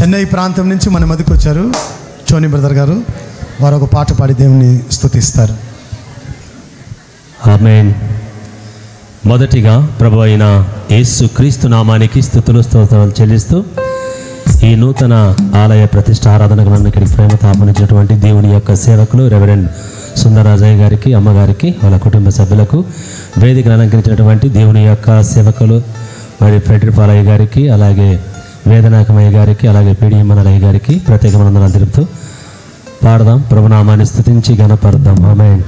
చెన్నై ప్రాంతం నుంచి మన మధ్యకు వచ్చారు చోని బ్రదర్ గారు. వారు ఒక పాట పాడి దేవుని స్తుతిస్తారు. ఆమేన్. మొదటిగా ప్రభు అయిన యేసు క్రీస్తు నామానికి స్తుతులు స్తోత్రాలు చెల్లిస్తూ ఈ నూతన ఆలయ ప్రతిష్ఠ ఆరాధనకు నన్ను ఇక్కడికి ప్రేమతో ఆహ్వానించినటువంటి దేవుని యొక్క సేవకులు రెవరెండ్ సుందరరాజయ్య గారికి, అమ్మగారికి, వాళ్ళ కుటుంబ సభ్యులకు, వేదికను అలంకరించినటువంటి దేవుని యొక్క సేవకులు మరి ఫ్రెడరిక్ పాలయ్య గారికి, అలాగే వేదనాకమయ్య గారికి, అలాగే పీడిఎమ్మనలయ్య గారికి ప్రత్యేకమైన వందనాలు తెలుపుతూ పాడదాం. ప్రభునామాన్ని స్తుతించి ఘనపరుద్దాం. ఆమేన్.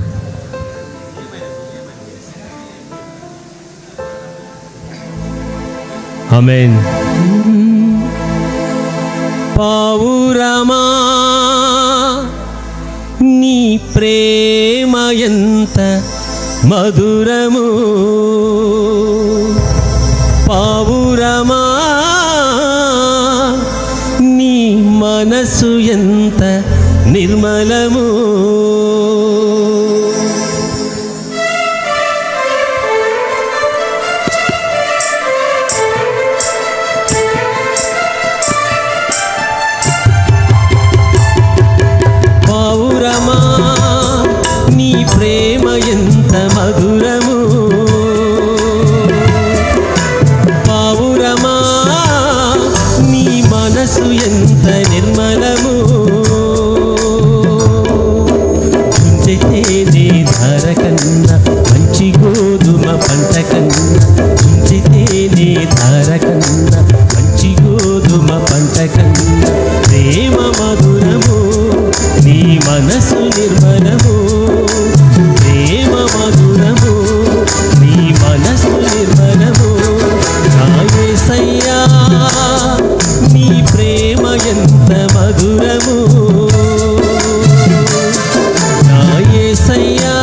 ఆమేన్. పావురమా నీ ప్రేమ ఎంత మధురము, పావురమా నీ మనసు ఎంత నిర్మలము, పావురమా నీ ప్రేమ ఎంత మధురము, పావురమా నీ మనసు ఎంత నిర్మలము, చుంచితే ధార కన్నా మంచి గోధుమ పంట కన్నా, చుంచితే ధార కన్నా మంచి గోధుమ పంట కన్నా ప్రేమ మధురము, నీ మనసు నిర్మలము, ప్రేమ మధురము, నీ మనసు నిర్మలము. నా యేసయ్యా నీ ప్రేమ ఎంత మధురము, నా యేసయ్యా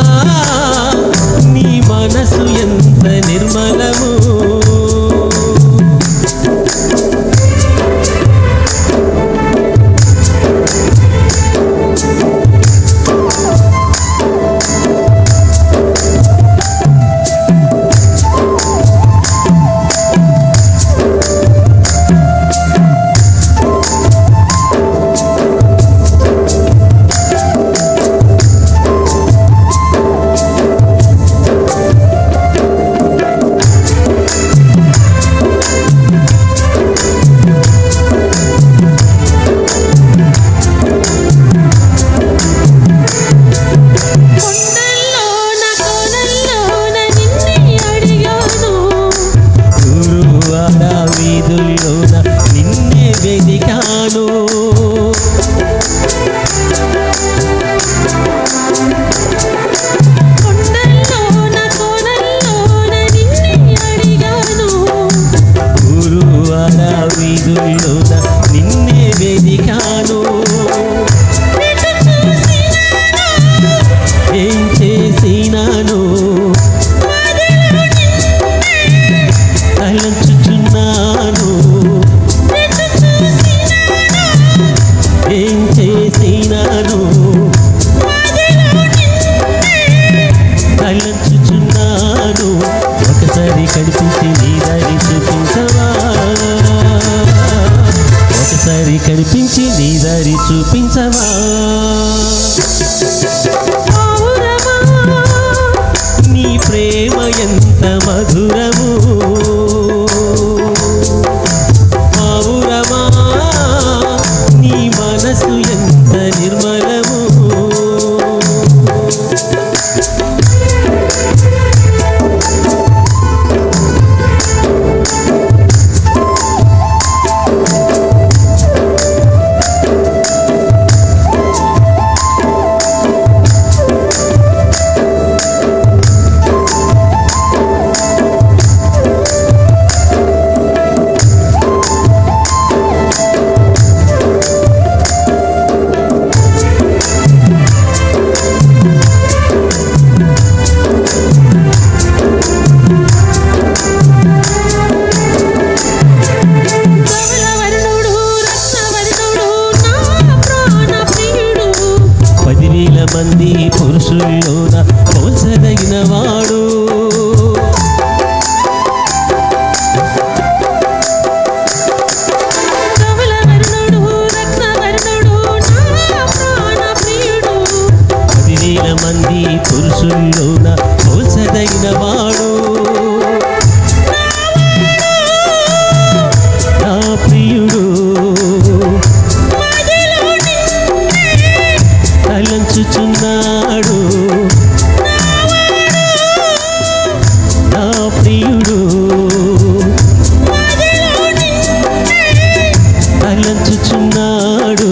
నీ మనసు ఎంత నిర్మలము. నిన్నే వెదికాను, కొండల్లోన కోనల్లోన నిన్నే అడిగాను, గురువాడ వీధుల్లోన నిన్నే వెదికాను, ఏం చేసినాను తలంచుచున్నాను, ఏం చేసినాను తలంచుచున్నాను, ఒకసారి కనిపించి నీ దారి చూపించవా, ఒకసారి కనిపించి నీ దారి చూపించవా. నీ ప్రేమ ఎంత మధురము, పావురమా నీ మనసు ఎంత నిర్మలము. మంది పురుషుల్లోన పోల్చదగిన వాడు, కమలవర్ణుడు మరలంచుచున్నాడు.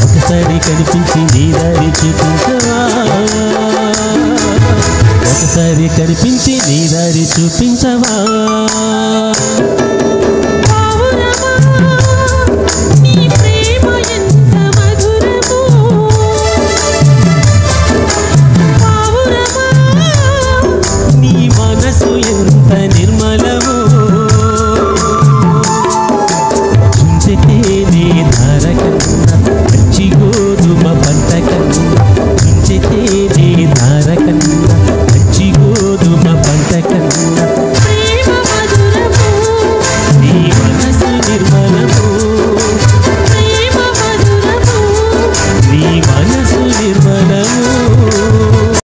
ఒకసారి కనిపించి నీ దారి చూపించవా, ఒకసారి కనిపించి నీ దారి చూపించవా.